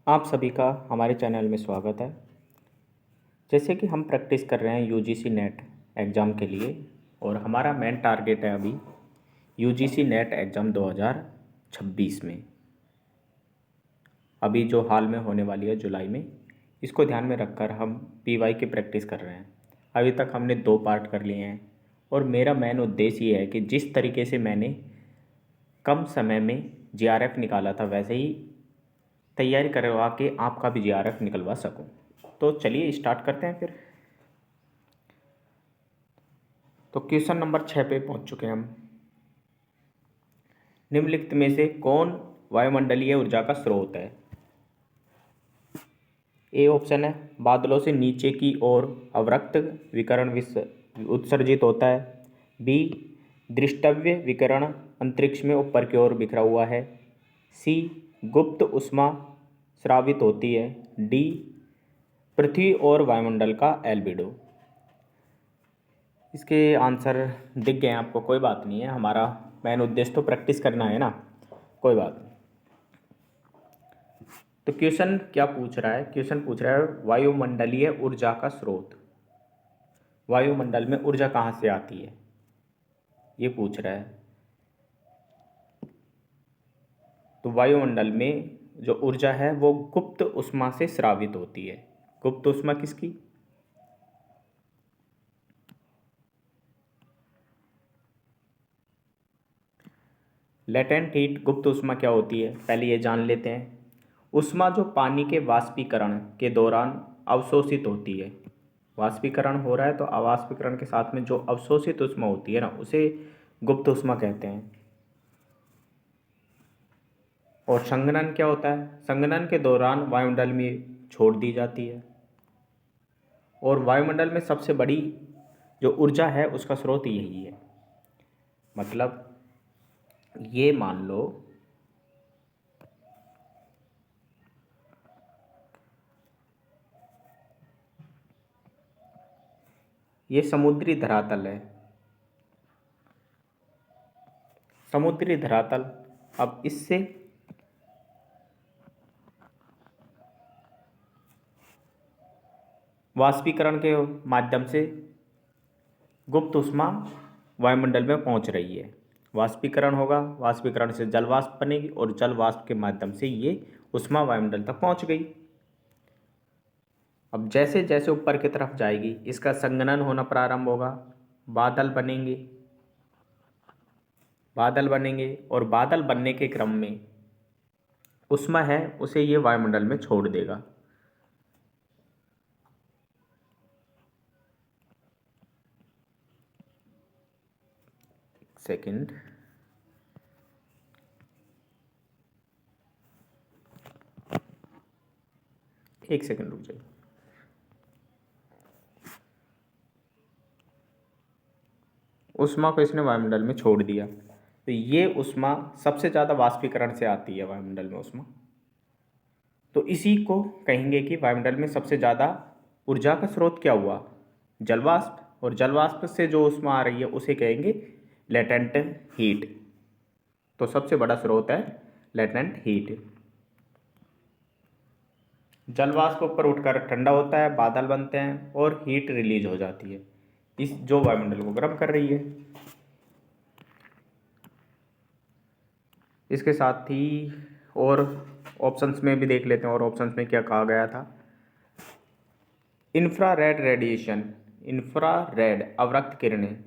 आप सभी का हमारे चैनल में स्वागत है। जैसे कि हम प्रैक्टिस कर रहे हैं यूजीसी नेट एग्ज़ाम के लिए और हमारा मेन टारगेट है अभी यूजीसी नेट एग्ज़ाम 2026 में, अभी जो हाल में होने वाली है जुलाई में। इसको ध्यान में रखकर हम पीवाई की प्रैक्टिस कर रहे हैं। अभी तक हमने 2 पार्ट कर लिए हैं और मेरा मेन उद्देश्य ये है कि जिस तरीके से मैंने कम समय में जीआरएफ निकाला था वैसे ही तैयारी करवा के आपका भी जीआरएफ निकलवा सकूं। तो चलिए स्टार्ट करते हैं फिर। तो क्वेश्चन नंबर 6 पे पहुंच चुके हैं हम। निम्नलिखित में से कौन वायुमंडलीय ऊर्जा का स्रोत है? ए ऑप्शन है बादलों से नीचे की ओर अवरक्त विकिरण उत्सर्जित होता है। बी दृष्टव्य विकिरण अंतरिक्ष में ऊपर की ओर बिखरा हुआ है। सी गुप्त ऊष्मा स्रावित होती है। डी पृथ्वी और वायुमंडल का एल्बिडो। इसके आंसर दिख गए हैं आपको, कोई बात नहीं है, हमारा मेन उद्देश्य तो प्रैक्टिस करना है ना, कोई बात नहीं। तो क्वेश्चन क्या पूछ रहा है? क्वेश्चन पूछ रहा है वायुमंडलीय ऊर्जा का स्रोत। वायुमंडल में ऊर्जा कहाँ से आती है ये पूछ रहा है। तो वायुमंडल में जो ऊर्जा है वो गुप्त ऊष्मा से स्रावित होती है। गुप्त ऊष्मा किसकी? लेटेंट हीट गुप्त ऊष्मा क्या होती है पहले ये जान लेते हैं। ऊष्मा जो पानी के वाष्पीकरण के दौरान अवशोषित होती है। वाष्पीकरण हो रहा है तो अवाष्पीकरण के साथ में जो अवशोषित ऊष्मा होती है ना, उसे गुप्त ऊष्मा कहते हैं। और संघनन क्या होता है? संघनन के दौरान वायुमंडल में छोड़ दी जाती है। और वायुमंडल में सबसे बड़ी जो ऊर्जा है उसका स्रोत यही है। मतलब ये मान लो ये समुद्री धरातल है। समुद्री धरातल, अब इससे वाष्पीकरण के माध्यम से गुप्त ऊष्मा वायुमंडल में पहुंच रही है। वाष्पीकरण होगा, वाष्पीकरण से जल वाष्प बनेगी और जल वाष्प के माध्यम से ये ऊष्मा वायुमंडल तक पहुंच गई। अब जैसे जैसे ऊपर की तरफ जाएगी इसका संघनन होना प्रारंभ होगा, बादल बनेंगे। बादल बनेंगे और बादल बनने के क्रम में ऊष्मा है उसे ये वायुमंडल में छोड़ देगा। सेकंड, एक सेकंड रुक जाइए। ऊष्मा को इसने वायुमंडल में छोड़ दिया तो ये ऊष्मा सबसे ज़्यादा वाष्पीकरण से आती है वायुमंडल में ऊष्मा। तो इसी को कहेंगे कि वायुमंडल में सबसे ज़्यादा ऊर्जा का स्रोत क्या हुआ? जलवाष्प। और जलवाष्प से जो ऊष्मा आ रही है उसे कहेंगे लेटेंट हीट। तो सबसे बड़ा स्रोत है लेटेंट हीट। जलवाष्प ऊपर उठकर ठंडा होता है, बादल बनते हैं और हीट रिलीज हो जाती है इस जो वायुमंडल को गर्म कर रही है। इसके साथ ही और ऑप्शंस में भी देख लेते हैं और ऑप्शंस में क्या कहा गया था। इंफ्रारेड रेडिएशन, इंफ्रारेड अवरक्त किरणें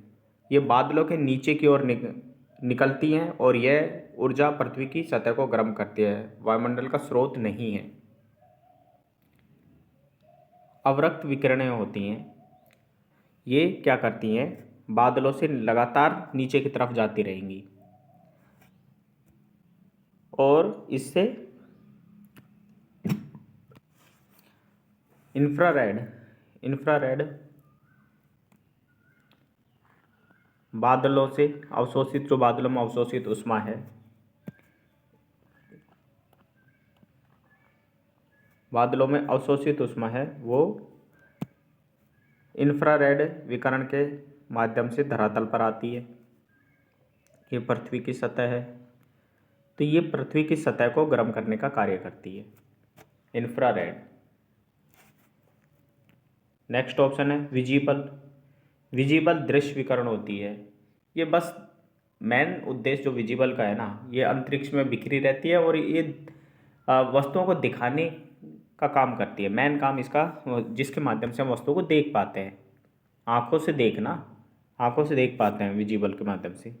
ये बादलों के नीचे की ओर निकलती हैं और यह ऊर्जा पृथ्वी की सतह को गर्म करती है, वायुमंडल का स्रोत नहीं है। अवरक्त विकिरणें होती हैं, ये क्या करती हैं? बादलों से लगातार नीचे की तरफ जाती रहेंगी और इससे इंफ्रारेड इंफ्रारेड बादलों से अवशोषित, जो बादलों में अवशोषित ऊष्मा है, बादलों में अवशोषित ऊष्मा है वो इंफ्रारेड विकिरण के माध्यम से धरातल पर आती है। ये पृथ्वी की सतह है तो ये पृथ्वी की सतह को गर्म करने का कार्य करती है। इंफ्रारेड। नेक्स्ट ऑप्शन है विजिबल। विजिबल दृश्य विकिरण होती है। ये बस मेन उद्देश्य जो विजिबल का है ना, ये अंतरिक्ष में बिखरी रहती है और ये वस्तुओं को दिखाने का काम करती है। मेन काम इसका, जिसके माध्यम से हम वस्तुओं को देख पाते हैं, आंखों से देखना, आंखों से देख पाते हैं विजिबल के माध्यम से।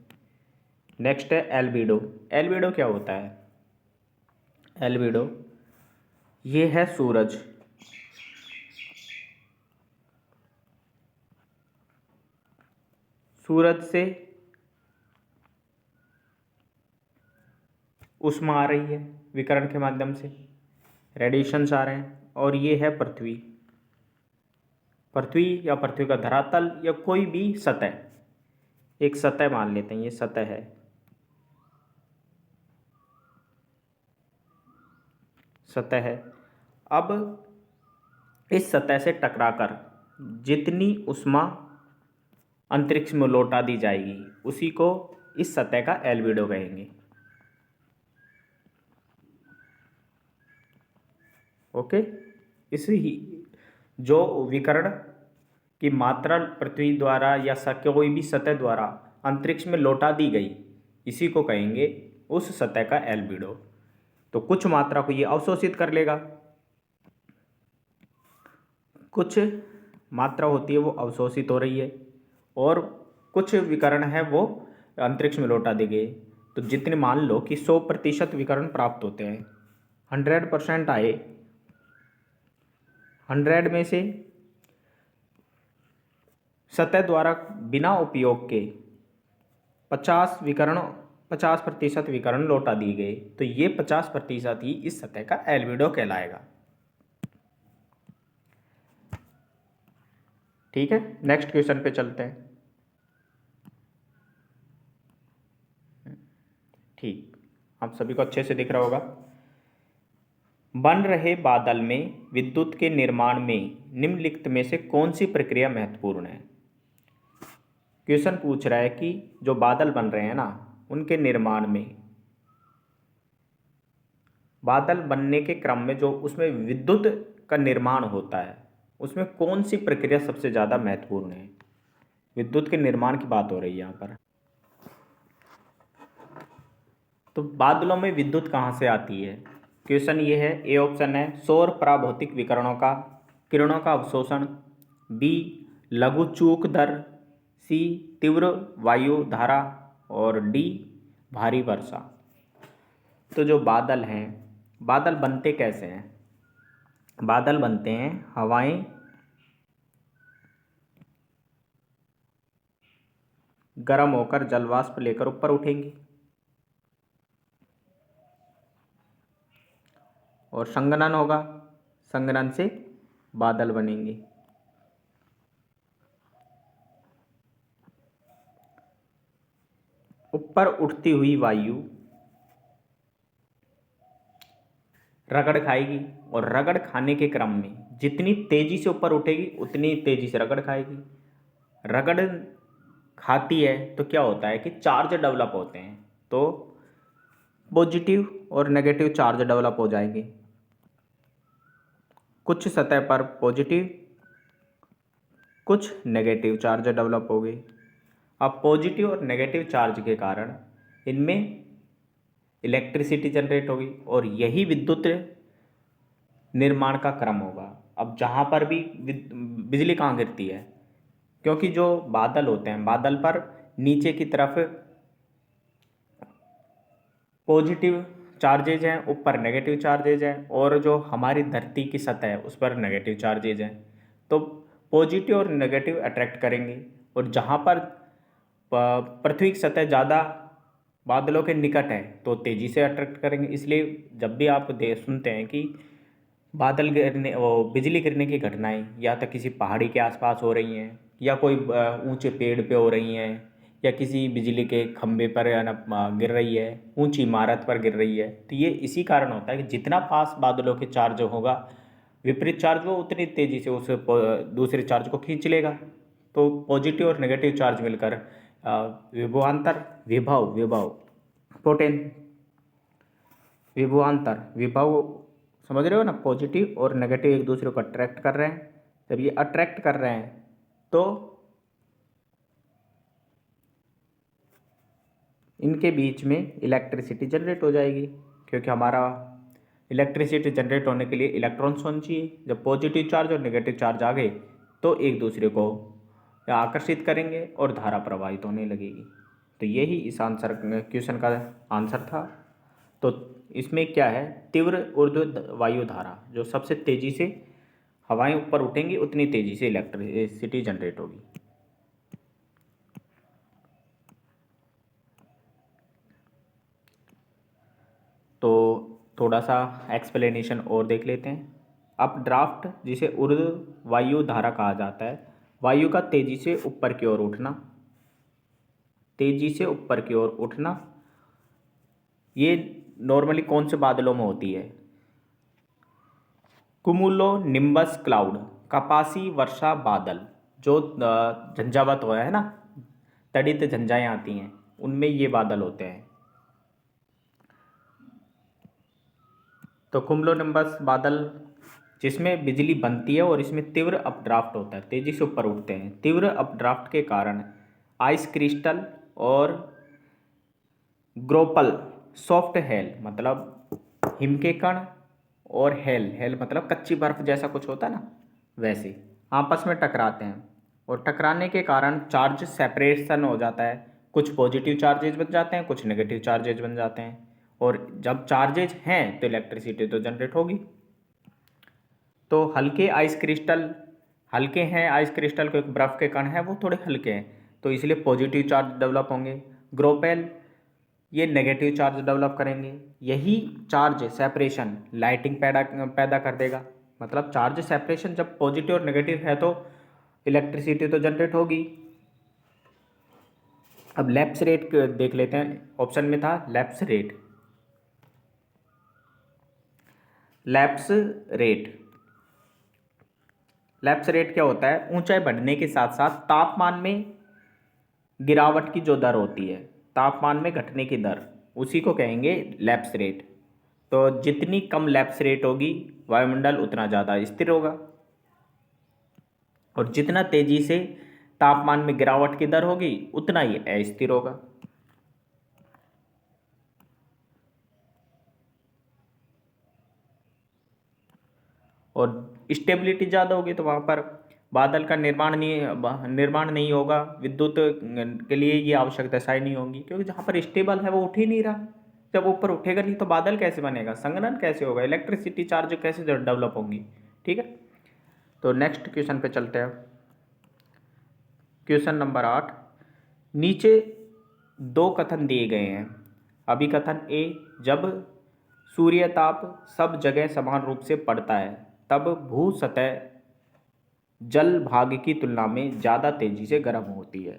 नेक्स्ट है एल्बिडो। एल्बिडो क्या होता है? एल्बिडो ये है सूरज। सूरज से ऊष्मा आ रही है विकिरण के माध्यम से, रेडिएशंस आ रहे हैं। और ये है पृथ्वी। पृथ्वी या पृथ्वी का धरातल या कोई भी सतह, एक सतह मान लेते हैं, ये सतह है, सतह है। अब इस सतह से टकराकर जितनी ऊष्मा अंतरिक्ष में लौटा दी जाएगी उसी को इस सतह का एल्बिडो कहेंगे। ओके। इसी जो विकिरण की मात्रा पृथ्वी द्वारा या कोई भी सतह द्वारा अंतरिक्ष में लौटा दी गई, इसी को कहेंगे उस सतह का एल्बिडो। तो कुछ मात्रा को ये अवशोषित कर लेगा, कुछ मात्रा होती है वो अवशोषित हो रही है, और कुछ विकिरण है वो अंतरिक्ष में लौटा दी गई। तो जितने, मान लो कि 100% विकिरण प्राप्त होते हैं, 100% आए, 100 में से सतह द्वारा बिना उपयोग के 50% विकिरण लौटा दिए गए, तो ये 50% ही इस सतह का एल्बिडो कहलाएगा। ठीक है, नेक्स्ट क्वेश्चन पे चलते हैं। ठीक, आप सभी को अच्छे से दिख रहा होगा। बन रहे बादल में विद्युत के निर्माण में निम्नलिखित में से कौन सी प्रक्रिया महत्वपूर्ण है? क्वेश्चन पूछ रहा है कि जो बादल बन रहे हैं ना, उनके निर्माण में, बादल बनने के क्रम में जो उसमें विद्युत का निर्माण होता है, उसमें कौन सी प्रक्रिया सबसे ज़्यादा महत्वपूर्ण है? विद्युत के निर्माण की बात हो रही है यहाँ पर। तो बादलों में विद्युत कहाँ से आती है? क्वेश्चन ये है, ए ऑप्शन है सौर पराभौतिक विकिरणों का, किरणों का अवशोषण, बी लघु चूक दर, सी तीव्र वायु धारा, और डी भारी वर्षा। तो जो बादल हैं, बादल बनते कैसे हैं? बादल बनते हैं, हवाएं गर्म होकर जलवाष्प लेकर ऊपर उठेंगी और संघनन होगा, संघनन से बादल बनेंगे। ऊपर उठती हुई वायु रगड़ खाएगी, और रगड़ खाने के क्रम में जितनी तेजी से ऊपर उठेगी उतनी तेजी से रगड़ खाएगी। रगड़ खाती है तो क्या होता है कि चार्ज डेवलप होते हैं, तो पॉजिटिव और नेगेटिव चार्ज डेवलप हो जाएंगे। कुछ सतह पर पॉजिटिव, कुछ नेगेटिव चार्ज डेवलप हो गए। अब पॉजिटिव और नेगेटिव चार्ज के कारण इनमें इलेक्ट्रिसिटी जनरेट होगी, और यही विद्युत निर्माण का क्रम होगा। अब जहाँ पर भी बिजली कहाँ गिरती है, क्योंकि जो बादल होते हैं, बादल पर नीचे की तरफ पॉजिटिव चार्जेज हैं, ऊपर नेगेटिव चार्जेज हैं, और जो हमारी धरती की सतह है उस पर नेगेटिव चार्जेज हैं। तो पॉजिटिव और नेगेटिव अट्रैक्ट करेंगे, और जहाँ पर पृथ्वी की सतह ज़्यादा बादलों के निकट है तो तेज़ी से अट्रैक्ट करेंगे। इसलिए जब भी आप सुनते हैं कि बादल गिरने, वो बिजली गिरने की घटनाएं या तो किसी पहाड़ी के आसपास हो रही हैं, या कोई ऊंचे पेड़ पे हो रही हैं, या किसी बिजली के खंभे पर गिर रही है, ऊंची इमारत पर गिर रही है, तो ये इसी कारण होता है कि जितना पास बादलों के चार्ज होगा, विपरीत चार्ज वो उतनी तेज़ी से उस दूसरे चार्ज को खींच लेगा। तो पॉजिटिव और नेगेटिव चार्ज मिलकर विभवांतर, विभव, पोटेन, विभवांतर, विभव समझ रहे हो ना, पॉजिटिव और नेगेटिव एक दूसरे को अट्रैक्ट कर रहे हैं। जब ये अट्रैक्ट कर रहे हैं तो इनके बीच में इलेक्ट्रिसिटी जनरेट हो जाएगी, क्योंकि हमारा इलेक्ट्रिसिटी जनरेट होने के लिए इलेक्ट्रॉन्स होने चाहिए। जब पॉजिटिव चार्ज और नेगेटिव चार्ज आ गए तो एक दूसरे को आकर्षित करेंगे और धारा प्रवाहित होने लगेगी। तो यही इस आंसर क्वेश्चन का आंसर था। तो इसमें क्या है, तीव्र ऊर्ध्व वायु धारा, जो सबसे तेज़ी से हवाएं ऊपर उठेंगी उतनी तेज़ी से इलेक्ट्रिसिटी जनरेट होगी। तो थोड़ा सा एक्सप्लेनेशन और देख लेते हैं। अब ड्राफ्ट, जिसे ऊर्ध्व वायु धारा कहा जाता है, वायु का तेज़ी से ऊपर की ओर उठना, तेज़ी से ऊपर की ओर उठना, ये नॉर्मली कौन से बादलों में होती है? कुमुलो निम्बस क्लाउड, कपासी वर्षा बादल, जो झंझावत हुआ है ना, तड़ित झंझाएँ आती हैं, उनमें ये बादल होते हैं। तो कुमुलो निम्बस बादल जिसमें बिजली बनती है और इसमें तीव्र अपड्राफ्ट होता है, तेज़ी से ऊपर उठते हैं। तीव्र अपड्राफ्ट के कारण आइस क्रिस्टल और ग्रोपल सॉफ्ट हेल, मतलब हिम के कण, और हेल, हेल मतलब कच्ची बर्फ जैसा कुछ होता है ना, वैसे आपस में टकराते हैं। और टकराने के कारण चार्ज सेपरेशन हो जाता है, कुछ पॉजिटिव चार्जेज बन जाते हैं, कुछ नेगेटिव चार्जेज बन जाते हैं। और जब चार्जेज हैं तो इलेक्ट्रिसिटी तो जनरेट होगी। तो हल्के आइस क्रिस्टल, हल्के हैं आइस क्रिस्टल, को एक बर्फ के कण हैं वो थोड़े हल्के हैं, तो इसलिए पॉजिटिव चार्ज डेवलप होंगे। ग्रोपेल ये नेगेटिव चार्ज डेवलप करेंगे। यही चार्ज सेपरेशन लाइटिंग पैदा पैदा कर देगा। मतलब चार्ज सेपरेशन जब पॉजिटिव और नेगेटिव है तो इलेक्ट्रिसिटी तो जनरेट होगी। अब लैप्स रेट देख लेते हैं, ऑप्शन में था lapse rate. Lapse rate, lapse rate क्या होता है? ऊंचाई बढ़ने के साथ साथ तापमान में गिरावट की जो दर होती है, तापमान में घटने की दर, उसी को कहेंगे लैप्स रेट। तो जितनी कम लैप्स रेट होगी वायुमंडल उतना ज़्यादा स्थिर होगा, और जितना तेजी से तापमान में गिरावट की दर होगी उतना ही अस्थिर होगा। और स्टेबिलिटी ज़्यादा होगी तो वहाँ पर बादल का निर्माण नहीं होगा, विद्युत के लिए ये आवश्यक दशाएं नहीं होंगी, क्योंकि जहाँ पर स्टेबल है वो उठ ही नहीं रहा। जब ऊपर उठेगा नहीं तो बादल कैसे बनेगा, संघनन कैसे होगा, इलेक्ट्रिसिटी चार्ज कैसे डेवलप होंगी। ठीक है, तो नेक्स्ट क्वेश्चन पे चलते हैं। क्वेश्चन नंबर 8, नीचे दो कथन दिए गए हैं। अभी कथन ए, जब सूर्य ताप सब जगह समान रूप से पड़ता है तब भू सतह जल भाग की तुलना में ज़्यादा तेजी से गर्म होती है।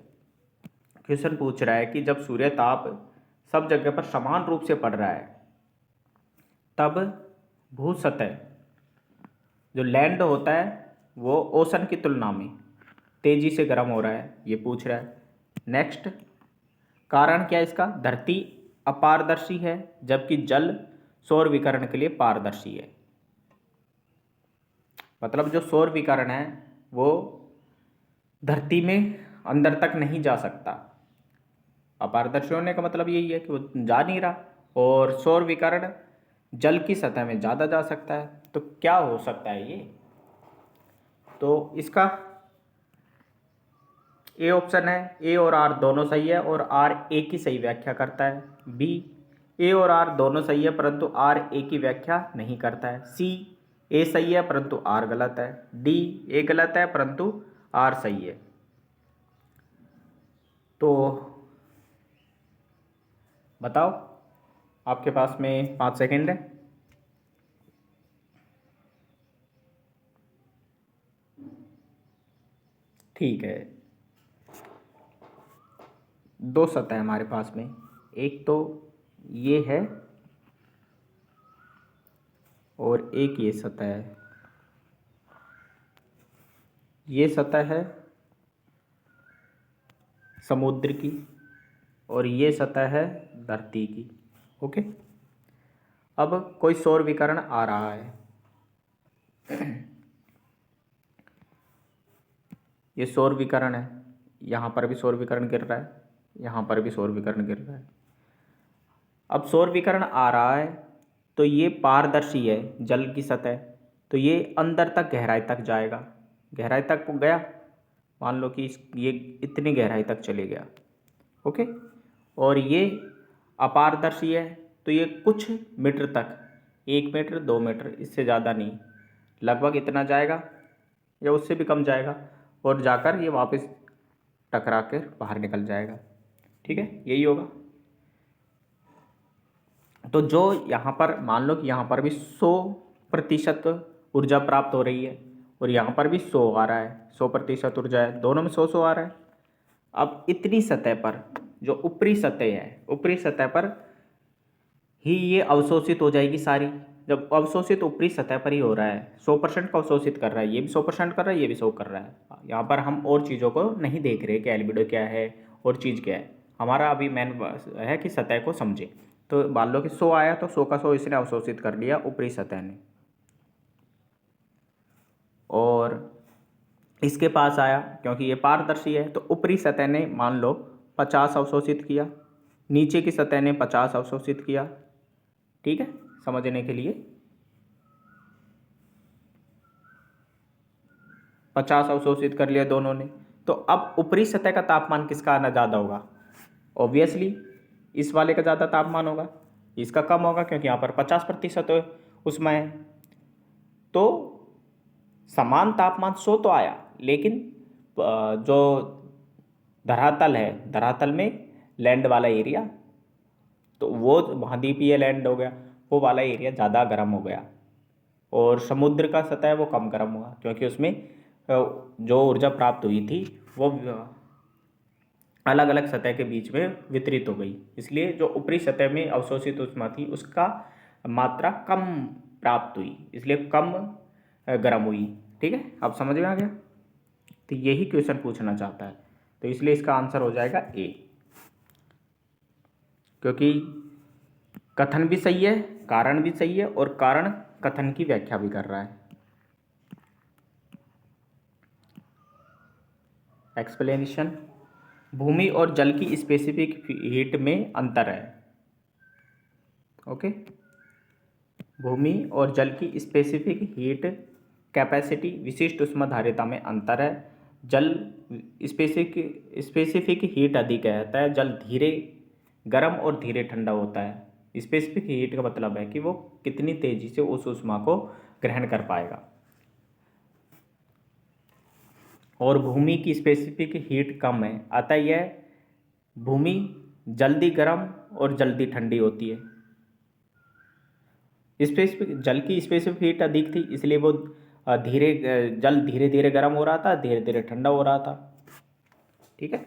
क्वेश्चन पूछ रहा है कि जब सूर्य ताप सब जगह पर समान रूप से पड़ रहा है तब भू सतह, जो लैंड होता है, वो ओशन की तुलना में तेजी से गर्म हो रहा है, ये पूछ रहा है। नेक्स्ट, कारण क्या है इसका? धरती अपारदर्शी है जबकि जल सौर विकिरण के लिए पारदर्शी है। मतलब जो सौर विकिरण है वो धरती में अंदर तक नहीं जा सकता। अपारदर्शी होने का मतलब यही है कि वो जा नहीं रहा, और सौर विकिरण जल की सतह में ज़्यादा जा सकता है। तो क्या हो सकता है ये? तो इसका ए ऑप्शन है, ए और आर दोनों सही है और आर ए की सही व्याख्या करता है। बी, ए और आर दोनों सही है परंतु आर ए की व्याख्या नहीं करता है। सी, ए सही है परंतु आर गलत है। डी, ए गलत है परंतु आर सही है। तो बताओ, आपके पास में 5 सेकेंड है। ठीक है, दो सतह है हमारे पास में, एक तो ये है और एक ये सतह है। ये सतह है समुद्र की और ये सतह है धरती की। ओके, अब कोई सौर विकिरण आ रहा है, ये सौर विकिरण है, यहाँ पर भी सौर विकिरण गिर रहा है, यहाँ पर भी सौर विकिरण गिर रहा है। अब सौर विकिरण आ रहा है तो ये पारदर्शी है जल की सतह, तो ये अंदर तक गहराई तक जाएगा, गहराई तक गया, मान लो कि ये इतनी गहराई तक चले गया, ओके। और ये अपारदर्शी है तो ये कुछ मीटर तक, 1 मीटर 2 मीटर, इससे ज़्यादा नहीं, लगभग इतना जाएगा या उससे भी कम जाएगा, और जाकर ये वापस टकरा कर बाहर निकल जाएगा, ठीक है, यही होगा। तो जो यहाँ पर मान लो कि यहाँ पर भी 100% ऊर्जा प्राप्त हो रही है और यहाँ पर भी 100 आ रहा है, 100% ऊर्जा है, दोनों में 100 आ रहा है। अब इतनी सतह पर, जो ऊपरी सतह है, ऊपरी सतह पर ही ये अवशोषित हो जाएगी सारी। जब अवशोषित ऊपरी सतह पर ही हो रहा है, 100% का अवशोषित कर रहा है, ये भी 100% कर रहा है, ये भी 100 कर रहा है। यहाँ पर हम और चीज़ों को नहीं देख रहे कि एल्बिडो क्या है और चीज़ क्या है, हमारा अभी मेन है कि सतह को समझे। तो मान लो कि 100 आया तो 100 का 100 इसने अवशोषित कर लिया ऊपरी सतह ने, और इसके पास आया क्योंकि ये पारदर्शी है तो ऊपरी सतह ने मान लो 50 अवशोषित किया, नीचे की सतह ने 50 अवशोषित किया, ठीक है, समझने के लिए 50 अवशोषित कर लिया दोनों ने। तो अब ऊपरी सतह का तापमान किसका आना ज़्यादा होगा? ऑब्वियसली इस वाले का ज़्यादा तापमान होगा, इसका कम होगा क्योंकि यहाँ पर 50% उसमें है। तो समान तापमान 100 तो आया, लेकिन जो धरातल है, धरातल में लैंड वाला एरिया, तो वो महाद्वीपीय लैंड हो गया, वो वाला एरिया ज़्यादा गर्म हो गया, और समुद्र का सतह वो कम गर्म हुआ क्योंकि उसमें जो ऊर्जा प्राप्त हुई थी वो अलग अलग सतह के बीच में वितरित हो गई, इसलिए जो ऊपरी सतह में अवशोषित ऊष्मा थी उसका मात्रा कम प्राप्त हुई, इसलिए कम गर्म हुई, ठीक है, अब समझ में आ गया। तो यही क्वेश्चन पूछना चाहता है, तो इसलिए इसका आंसर हो जाएगा ए, क्योंकि कथन भी सही है, कारण भी सही है, और कारण कथन की व्याख्या भी कर रहा है। एक्सप्लेनेशन, भूमि और जल की स्पेसिफिक हीट में अंतर है, ओके। भूमि और जल की स्पेसिफिक हीट कैपेसिटी, विशिष्ट ऊष्माधारिता में अंतर है। जल स्पेसिफिक हीट अधिक रहता है, जल धीरे गर्म और धीरे ठंडा होता है। स्पेसिफिक हीट का मतलब है कि वो कितनी तेजी से उस ऊष्मा को ग्रहण कर पाएगा, और भूमि की स्पेसिफिक हीट कम है, अतः यह भूमि जल्दी गर्म और जल्दी ठंडी होती है। स्पेसिफिक जल की स्पेसिफिक हीट अधिक थी, इसलिए वो जल धीरे धीरे गर्म हो रहा था, धीरे धीरे ठंडा हो रहा था, ठीक है,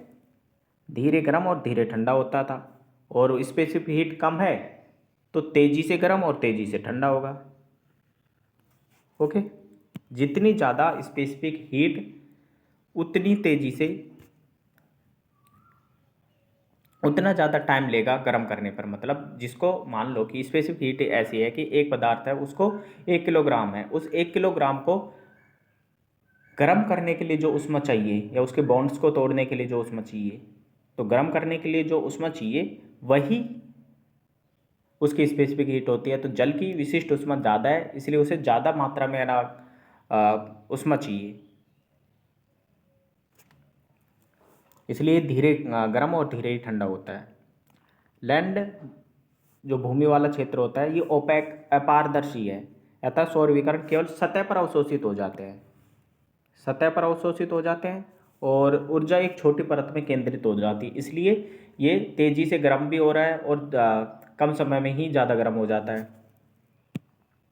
धीरे गर्म और धीरे ठंडा होता था। और स्पेसिफिक हीट कम है तो तेजी से गर्म और तेजी से ठंडा होगा, ओके। जितनी ज़्यादा स्पेसिफिक हीट उतनी तेजी से, उतना ज़्यादा टाइम लेगा गर्म करने पर। मतलब जिसको मान लो कि स्पेसिफिक हीट ऐसी है कि एक पदार्थ है, उसको 1 किलोग्राम है, उस 1 किलोग्राम को गर्म करने के लिए जो ऊष्मा चाहिए, या उसके बॉन्ड्स को तोड़ने के लिए जो ऊष्मा चाहिए, तो गर्म करने के लिए जो ऊष्मा चाहिए वही उसकी स्पेसिफिक हीट होती है। तो जल की विशिष्ट ऊष्मा ज़्यादा है, इसलिए उसे ज़्यादा मात्रा में ना ऊष्मा चाहिए, इसलिए धीरे गर्म और धीरे ही ठंडा होता है। लैंड जो भूमि वाला क्षेत्र होता है ये ओपेक अपारदर्शी है, अतः सौर विकिरण केवल सतह पर अवशोषित हो जाते हैं, सतह पर अवशोषित हो जाते हैं, और ऊर्जा एक छोटी परत में केंद्रित हो जाती है, इसलिए ये तेजी से गर्म भी हो रहा है और कम समय में ही ज़्यादा गर्म हो जाता है।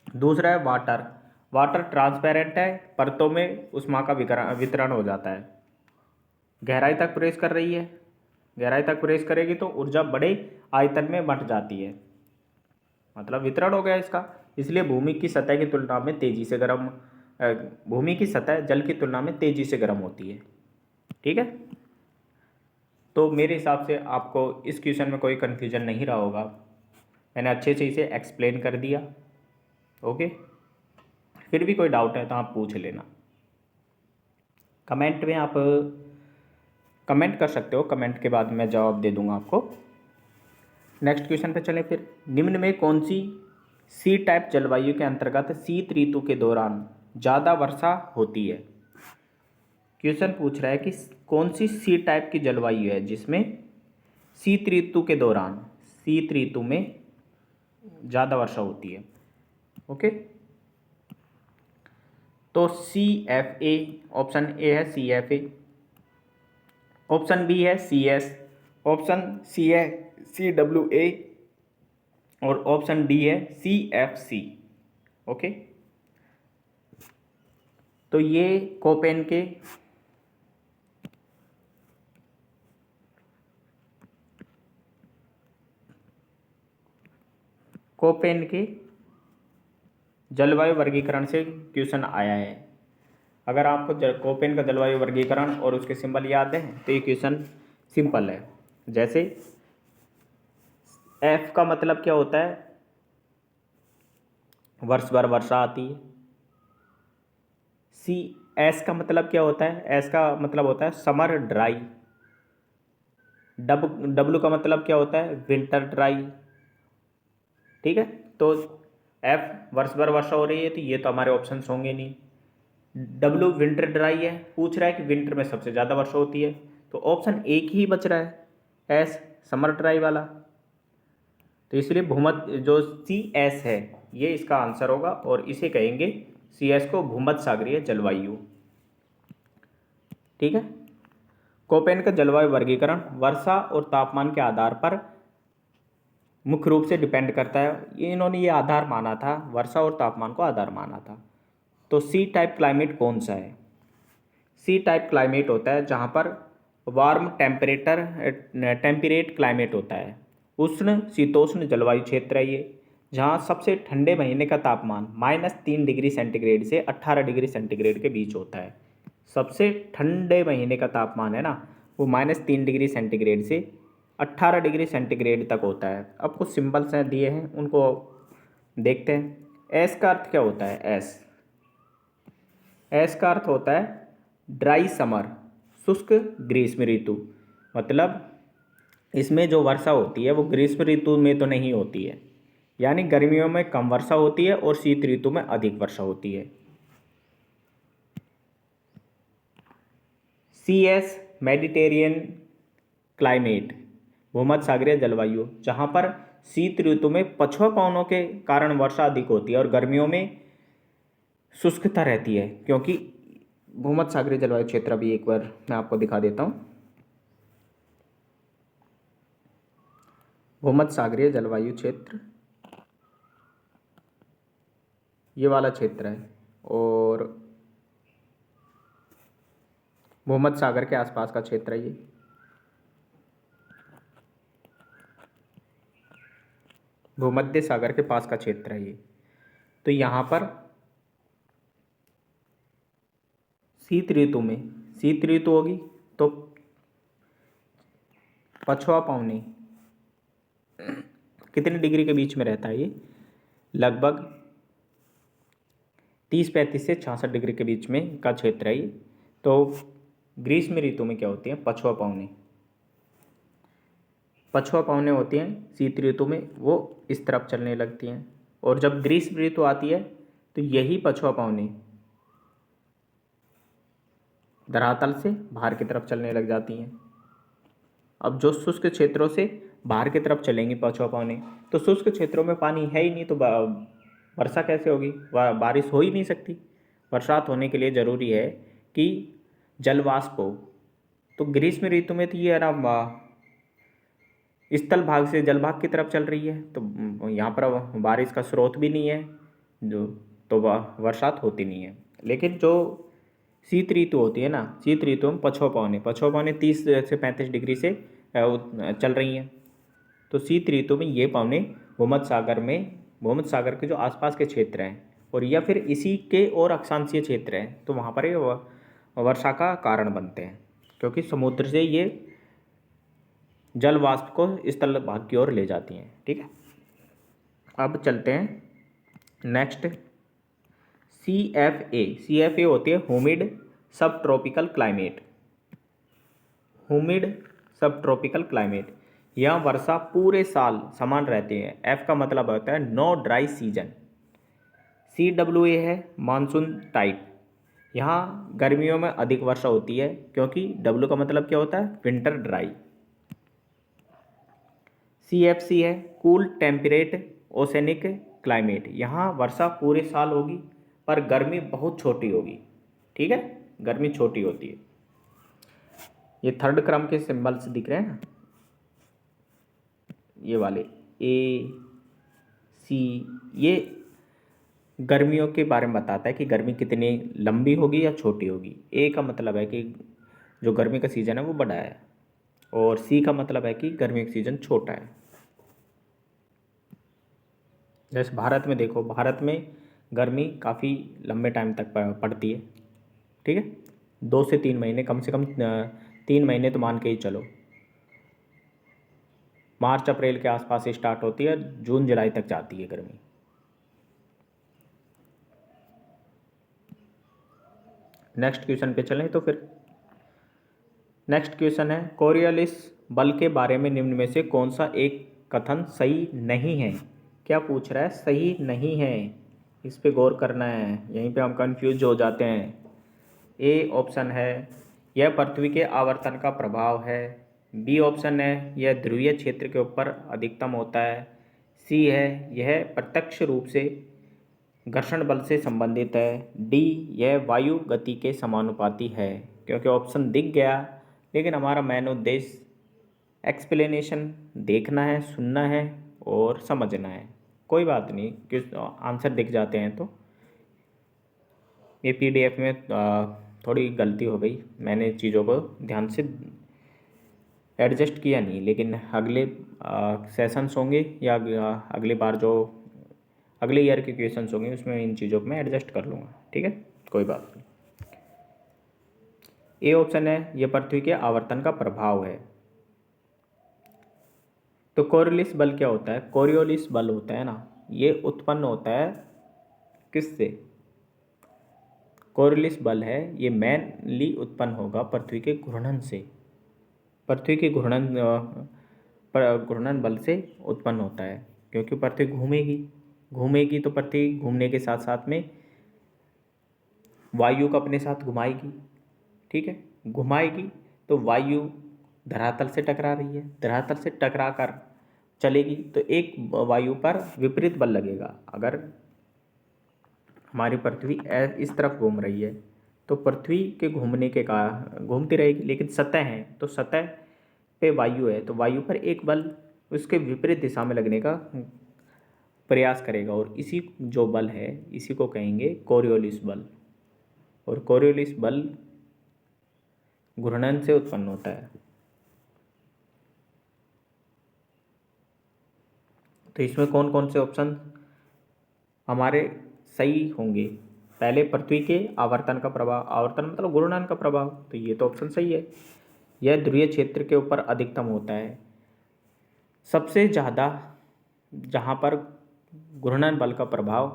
दूसरा है वाटर, वाटर ट्रांसपेरेंट है, परतों में ऊष्मा का वितरण हो जाता है, गहराई तक प्रवेश कर रही है, गहराई तक प्रवेश करेगी तो ऊर्जा बड़े आयतन में बंट जाती है, मतलब वितरण हो गया इसका, इसलिए भूमि की सतह की तुलना में तेजी से गर्म, भूमि की सतह जल की तुलना में तेजी से गर्म होती है, ठीक है। तो मेरे हिसाब से आपको इस क्वेश्चन में कोई कन्फ्यूजन नहीं रहा होगा, मैंने अच्छे से इसे एक्सप्लेन कर दिया, ओके। फिर भी कोई डाउट है तो आप पूछ लेना, कमेंट में आप कमेंट कर सकते हो, कमेंट के बाद मैं जवाब दे दूंगा आपको। नेक्स्ट क्वेश्चन पे चलें फिर। निम्न में कौन सी सी टाइप जलवायु के अंतर्गत शीत ऋतु के दौरान ज़्यादा वर्षा होती है? क्वेश्चन पूछ रहा है कि कौन सी सी टाइप की जलवायु है जिसमें शीत ऋतु के दौरान, शीत ऋतु में ज़्यादा वर्षा होती है। ओके, तो CFA, ऑप्शन ए है CFA, ऑप्शन बी है CS, ऑप्शन सी है CWA और ऑप्शन डी है CFC। ओके, तो ये कोपेन के जलवायु वर्गीकरण से क्वेश्चन आया है। अगर आपको कोपेन का जलवायु वर्गीकरण और उसके सिंबल याद है तो ये क्वेश्चन सिंपल है। जैसे F का मतलब क्या होता है? वर्ष भर वर्षा आती है। S का मतलब क्या होता है? S का मतलब होता है समर ड्राई। W का मतलब क्या होता है? Winter dry. ठीक है, तो F वर्ष भर वर्षा हो रही है तो ये तो हमारे ऑप्शंस होंगे नहीं। W विंटर ड्राई है, पूछ रहा है कि विंटर में सबसे ज़्यादा वर्षा होती है, तो ऑप्शन एक ही बच रहा है S, समर ड्राई वाला। तो इसलिए भूमध्य जो CS है ये इसका आंसर होगा और इसे कहेंगे CS को भूमध्य सागरीय जलवायु। ठीक है, कोपेन का जलवायु वर्गीकरण वर्षा और तापमान के आधार पर मुख्य रूप से डिपेंड करता है। इन्होंने ये आधार माना था, वर्षा और तापमान को आधार माना था। तो सी टाइप क्लाइमेट कौन सा है? सी टाइप क्लाइमेट होता है जहाँ पर वार्म टेम्परेट क्लाइमेट होता है। उष्ण शीतोष्ण जलवायु क्षेत्र है ये, जहाँ सबसे ठंडे महीने का तापमान -3 डिग्री सेंटीग्रेड से 18 डिग्री सेंटीग्रेड के बीच होता है। सबसे ठंडे महीने का तापमान है ना वो -3 डिग्री सेंटीग्रेड से 18 डिग्री सेंटीग्रेड तक होता है। अब कुछ सिंबल्स हैं दिए हैं उनको देखते हैं। एस का अर्थ क्या होता है? एस का अर्थ होता है ड्राई समर, शुष्क ग्रीष्म ऋतु। मतलब इसमें जो वर्षा होती है वो ग्रीष्म ऋतु में तो नहीं होती है, यानी गर्मियों में कम वर्षा होती है और शीत ऋतु में अधिक वर्षा होती है। CS मेडिटेरियन क्लाइमेट, भूमध्य सागरीय जलवायु, जहाँ पर शीत ऋतु में पछुआ पवनों के कारण वर्षा अधिक होती है और गर्मियों में शुष्कता रहती है, क्योंकि भूमध्य सागरीय जलवायु क्षेत्र अभी एक बार मैं आपको दिखा देता हूँ। भूमध्य सागरीय जलवायु क्षेत्र ये वाला क्षेत्र है और भूमध्य सागर के आसपास का क्षेत्र है ये। भूमध्य सागर के पास का क्षेत्र है ये। तो यहाँ पर शीत ऋतु में, शीत ऋतु होगी तो पछुआ पवनी कितने डिग्री के बीच में रहता है? ये लगभग 30-35 से 66 डिग्री के बीच में का क्षेत्र है ये। तो ग्रीष्म ऋतु में क्या होती है? पछुआ पवनी, पछुआ पवनें होती हैं शीत ऋतु में, वो इस तरफ चलने लगती हैं, और जब ग्रीष्म ऋतु आती है तो यही पछुआ पवनें धरातल से बाहर की तरफ चलने लग जाती हैं। अब जो शुष्क क्षेत्रों से बाहर की तरफ चलेंगी पछुआ पवनें, तो शुष्क क्षेत्रों में पानी है ही नहीं, तो वर्षा कैसे होगी? बारिश हो ही नहीं सकती। बरसात होने के लिए ज़रूरी है कि जलवाष्प हो। तो ग्रीष्म ऋतु में तो ये आराम स्थल भाग से जल भाग की तरफ चल रही है, तो यहाँ पर बारिश का स्रोत भी नहीं है, जो तो बरसात होती नहीं है। लेकिन जो शीत ऋतु होती है ना, शीत ऋतु में पछुआ पवनें 30 से 35 डिग्री से चल रही हैं। तो शीत ऋतु में ये पवनें भूमध्य सागर के जो आसपास के क्षेत्र हैं और या फिर इसी के और अक्षांशीय क्षेत्र हैं, तो वहाँ पर ये वर्षा का कारण बनते हैं, क्योंकि समुद्र से ये जल वाष्प को स्थल भाग की ओर ले जाती हैं। ठीक है, अब चलते हैं नेक्स्ट। CFA होती है humid subtropical climate। humid subtropical climate, यहाँ वर्षा पूरे साल समान रहती है। F का मतलब होता है नो ड्राई सीजन। CWA है मानसून टाइप, यहाँ गर्मियों में अधिक वर्षा होती है, क्योंकि W का मतलब क्या होता है विंटर ड्राई। CFC है कूल टेम्परेट ओसेनिक क्लाइमेट, यहाँ वर्षा पूरे साल होगी पर गर्मी बहुत छोटी होगी। ठीक है, गर्मी छोटी होती है। ये थर्ड क्रम के सिंबल्स दिख रहे हैं ना, ये वाले AC, ये गर्मियों के बारे में बताता है कि गर्मी कितनी लंबी होगी या छोटी होगी। A का मतलब है कि जो गर्मी का सीज़न है वो बड़ा है, और C का मतलब है कि गर्मी का सीज़न छोटा है। जैसे भारत में देखो, भारत में गर्मी काफ़ी लंबे टाइम तक पड़ती है। ठीक है, 2 से 3 महीने, कम से कम 3 महीने तो मान के ही चलो। मार्च अप्रैल के आसपास से स्टार्ट होती है, जून जुलाई तक जाती है गर्मी। नेक्स्ट क्वेश्चन पे चलें तो फिर नेक्स्ट क्वेश्चन है कोरियोलिस बल के बारे में निम्न में से कौन सा एक कथन सही नहीं है। क्या पूछ रहा है, सही नहीं है, इस पे गौर करना है, यहीं पे हम कंफ्यूज हो जाते हैं। A ऑप्शन है यह पृथ्वी के आवर्तन का प्रभाव है। B ऑप्शन है यह ध्रुवीय क्षेत्र के ऊपर अधिकतम होता है। C है यह प्रत्यक्ष रूप से घर्षण बल से संबंधित है। D यह वायु गति के समानुपाती है। क्योंकि ऑप्शन दिख गया, लेकिन हमारा मेन उद्देश्य एक्सप्लेनेशन देखना है, सुनना है और समझना है। कोई बात नहीं, क्योंकि आंसर दिख जाते हैं तो। ये PDF में थोड़ी गलती हो गई, मैंने चीज़ों को ध्यान से एडजस्ट किया नहीं, लेकिन अगले सेशंस होंगे या अगली बार जो अगले ईयर के क्वेश्चंस होंगे उसमें इन चीज़ों को मैं एडजस्ट कर लूँगा। ठीक है, कोई बात नहीं। A ऑप्शन है यह पृथ्वी के आवर्तन का प्रभाव है। तो कोरियोलिस बल क्या होता है, कोरियोलिस बल होता है ना, ये उत्पन्न होता है किससे, कोरियोलिस बल है ये मेनली उत्पन्न होगा पृथ्वी के घूर्णन से। पृथ्वी के घूर्णन बल से उत्पन्न होता है, क्योंकि पृथ्वी घूमेगी तो पृथ्वी घूमने के साथ साथ में वायु को अपने साथ घुमाएगी। ठीक है, घुमाएगी तो वायु धरातल से टकरा रही है, धरातल से टकरा कर चलेगी तो एक वायु पर विपरीत बल लगेगा। अगर हमारी पृथ्वी इस तरफ घूम रही है तो पृथ्वी के घूमने के कारण घूमती रहेगी, लेकिन सतह है तो सतह पे वायु है तो वायु पर एक बल उसके विपरीत दिशा में लगने का प्रयास करेगा, और इसी जो बल है इसी को कहेंगे कोरियोलिस बल। और कोरियोलिस बल घूर्णन से उत्पन्न होता है। तो इसमें कौन कौन से ऑप्शन हमारे सही होंगे, पहले पृथ्वी के आवर्तन का प्रभाव, आवर्तन मतलब घूर्णन का प्रभाव, तो ये तो ऑप्शन सही है। यह ध्रुवीय क्षेत्र के ऊपर अधिकतम होता है। सबसे ज़्यादा जहाँ पर घूर्णन बल का प्रभाव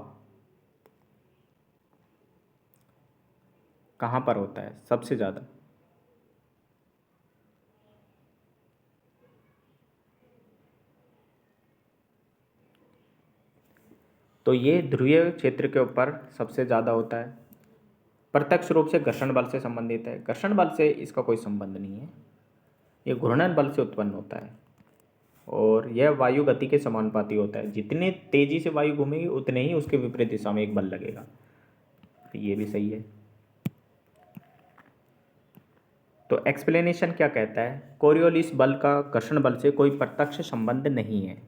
कहाँ पर होता है सबसे ज़्यादा, तो ये ध्रुवीय क्षेत्र के ऊपर सबसे ज़्यादा होता है। प्रत्यक्ष रूप से घर्षण बल से संबंधित है, घर्षण बल से इसका कोई संबंध नहीं है, ये घूर्णन बल से उत्पन्न होता है। और यह वायु गति के समानुपाती होता है, जितने तेजी से वायु घूमेगी उतने ही उसके विपरीत दिशा में एक बल लगेगा। तो ये भी सही है। तो एक्सप्लेनेशन क्या कहता है, कोरियोलिस बल का घर्षण बल से कोई प्रत्यक्ष संबंध नहीं है।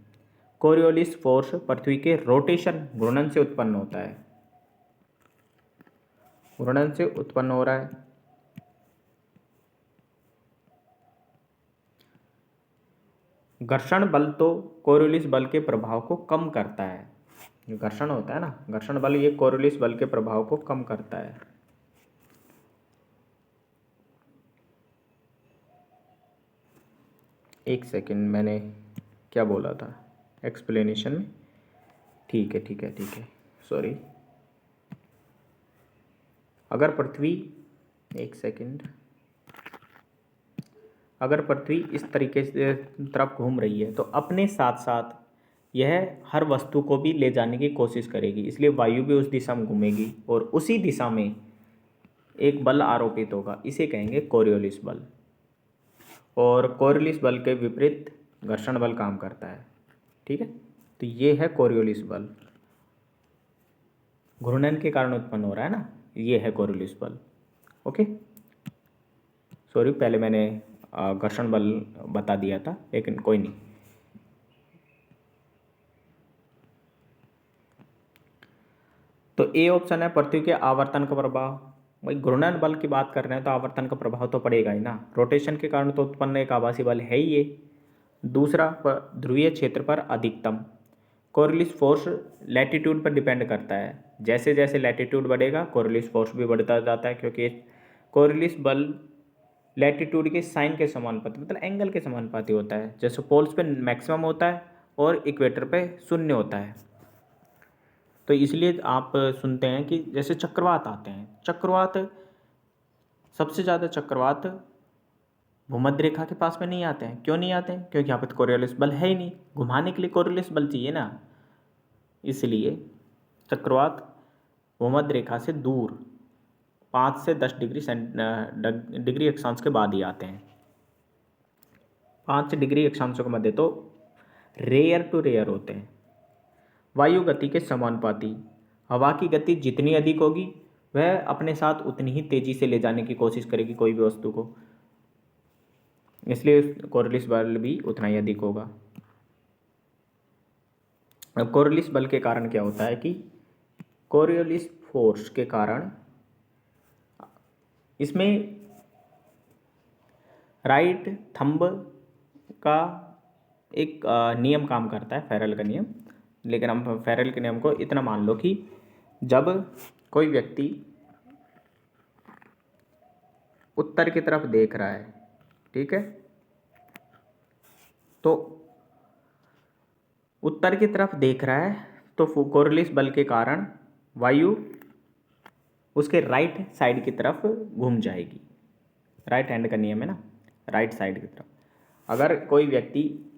कोरियोलिस फोर्स पृथ्वी के रोटेशन घूर्णन से उत्पन्न होता है, घूर्णन से उत्पन्न हो रहा है। घर्षण बल तो कोरियोलिस बल के प्रभाव को कम करता है, जो घर्षण होता है ना, घर्षण बल ये कोरियोलिस बल के प्रभाव को कम करता है। एक सेकंड, मैंने क्या बोला था एक्सप्लेनेशन में, ठीक है, सॉरी। अगर पृथ्वी, एक सेकंड, अगर पृथ्वी इस तरीके से तरफ घूम रही है तो अपने साथ साथ यह हर वस्तु को भी ले जाने की कोशिश करेगी, इसलिए वायु भी उस दिशा में घूमेगी और उसी दिशा में एक बल आरोपित होगा, इसे कहेंगे कोरियोलिस बल। और कोरियोलिस बल के विपरीत घर्षण बल काम करता है। ठीक है, तो ये है कोरियोलिस बल, घूर्णन के कारण उत्पन्न हो रहा है ना, ये है कोरियोलिस बल। ओके, सॉरी पहले मैंने घर्षण बल बता दिया था, लेकिन कोई नहीं। तो ए ऑप्शन है पृथ्वी के आवर्तन का प्रभाव। भाई घूर्णन बल की बात कर रहे हैं तो आवर्तन का प्रभाव तो पड़ेगा ही ना, रोटेशन के कारण तो उत्पन्न एक आभासी बल है ही ये। दूसरा, ध्रुवीय क्षेत्र पर अधिकतम। कोरियोलिस फोर्स लैटिट्यूड पर डिपेंड करता है, जैसे जैसे लैटिट्यूड बढ़ेगा कोरियोलिस फोर्स भी बढ़ता जाता है, क्योंकि कोरियोलिस बल लैटिट्यूड के साइन के समानुपाती, मतलब एंगल के समानुपाती होता है। जैसे पोल्स पे मैक्सिमम होता है और इक्वेटर पे शून्य होता है। तो इसलिए आप सुनते हैं कि जैसे चक्रवात आते हैं, चक्रवात सबसे ज़्यादा चक्रवात भूमध्य रेखा के पास में नहीं आते हैं। क्यों नहीं आते हैं? क्योंकि यहाँ पे तो कोरियोलिस बल है ही नहीं, घुमाने के लिए कोरियोलिस बल चाहिए ना, इसलिए चक्रवात भूमध्य रेखा से दूर 5 से 10 डिग्री अक्षांश के बाद ही आते हैं। 5 डिग्री अक्षांशों के मध्य तो रेयर टू रेयर होते हैं। वायु गति के समानुपाती, हवा की गति जितनी अधिक होगी वह अपने साथ उतनी ही तेजी से ले जाने की कोशिश करेगी कोई भी वस्तु को, इसलिए कोरियोलिस बल भी उतना ही अधिक होगा। अब कोरियोलिस बल के कारण क्या होता है कि कोरियोलिस फोर्स के कारण इसमें राइट थंब का एक नियम काम करता है, फेरल का नियम। लेकिन हम फेरल के नियम को इतना मान लो कि जब कोई व्यक्ति उत्तर की तरफ देख रहा है, ठीक है, तो उत्तर की तरफ देख रहा है तो कोरियोलिस बल के कारण वायु उसके राइट साइड की तरफ घूम जाएगी। राइट हैंड का नियम है ना, राइट साइड की तरफ। अगर कोई व्यक्ति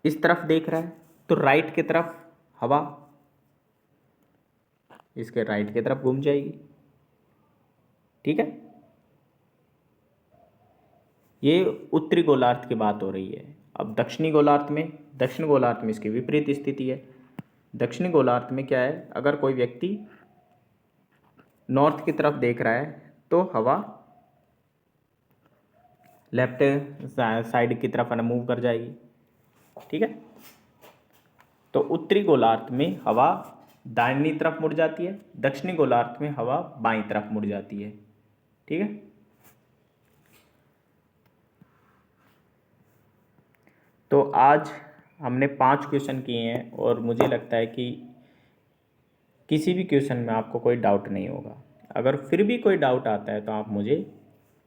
इस तरफ देख रहा है तो राइट की तरफ हवा इसके राइट की तरफ घूम जाएगी। ठीक है, ये उत्तरी गोलार्ध की बात हो रही है। अब दक्षिणी गोलार्ध में, दक्षिण गोलार्ध में इसकी विपरीत स्थिति है। दक्षिणी गोलार्ध में क्या है, अगर कोई व्यक्ति नॉर्थ की तरफ देख रहा है तो हवा लेफ्ट साइड की तरफ मूव कर जाएगी। ठीक है, तो उत्तरी गोलार्ध में हवा दाहिनी तरफ मुड़ जाती है, दक्षिणी गोलार्ध में हवा बाईं तरफ मुड़ जाती है। ठीक है, तो आज हमने 5 क्वेश्चन किए हैं और मुझे लगता है कि किसी भी क्वेश्चन में आपको कोई डाउट नहीं होगा। अगर फिर भी कोई डाउट आता है तो आप मुझे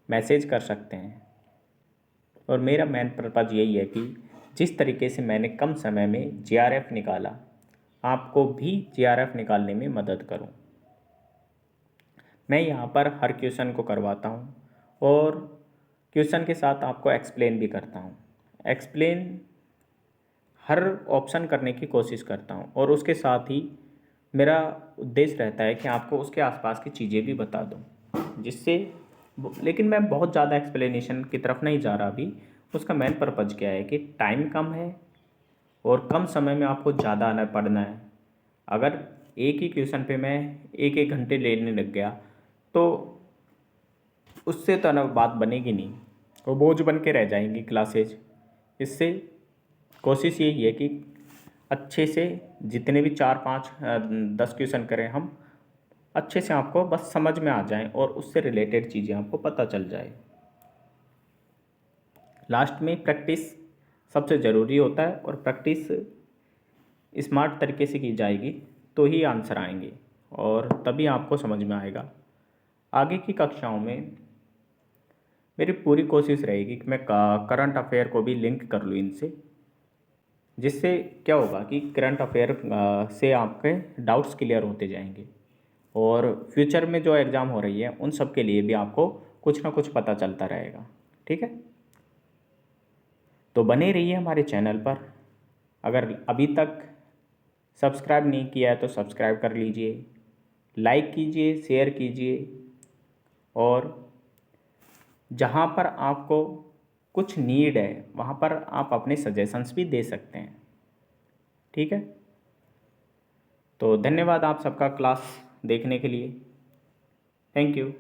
मैसेज कर सकते हैं। और मेरा मेन पर्पज़ यही है कि जिस तरीके से मैंने कम समय में जीआरएफ निकाला, आपको भी जीआरएफ निकालने में मदद करूं। मैं यहाँ पर हर क्वेश्चन को करवाता हूँ और क्वेश्चन के साथ आपको एक्सप्लेन भी करता हूँ। एक्सप्लेन हर ऑप्शन करने की कोशिश करता हूँ और उसके साथ ही मेरा उद्देश्य रहता है कि आपको उसके आसपास की चीज़ें भी बता दूँ, जिससे, लेकिन मैं बहुत ज़्यादा एक्सप्लेनेशन की तरफ नहीं जा रहा अभी। उसका मेन पर्पज़ क्या है कि टाइम कम है और कम समय में आपको ज़्यादा आना पड़ना है। अगर एक ही क्वेश्चन पे मैं 1-1 घंटे लेने लग गया तो उससे तो ना बात बनेगी नहीं, वो बोझ बन के रह जाएंगी क्लासेज। इससे कोशिश यही है कि अच्छे से जितने भी 4-5 10 क्वेश्चन करें हम, अच्छे से आपको बस समझ में आ जाएं और उससे रिलेटेड चीज़ें आपको पता चल जाए। लास्ट में प्रैक्टिस सबसे ज़रूरी होता है और प्रैक्टिस स्मार्ट तरीके से की जाएगी तो ही आंसर आएंगे और तभी आपको समझ में आएगा। आगे की कक्षाओं में मेरी पूरी कोशिश रहेगी कि मैं करंट अफेयर को भी लिंक कर लूँ इनसे, जिससे क्या होगा कि करंट अफेयर से आपके डाउट्स क्लियर होते जाएंगे और फ्यूचर में जो एग्ज़ाम हो रही है उन सब के लिए भी आपको कुछ ना कुछ पता चलता रहेगा। ठीक है, तो बने रहिए हमारे चैनल पर। अगर अभी तक सब्सक्राइब नहीं किया है तो सब्सक्राइब कर लीजिए, लाइक कीजिए, शेयर कीजिए, और जहाँ पर आपको कुछ नीड है वहाँ पर आप अपने सजेशंस भी दे सकते हैं। ठीक है, तो धन्यवाद आप सबका क्लास देखने के लिए। Thank you.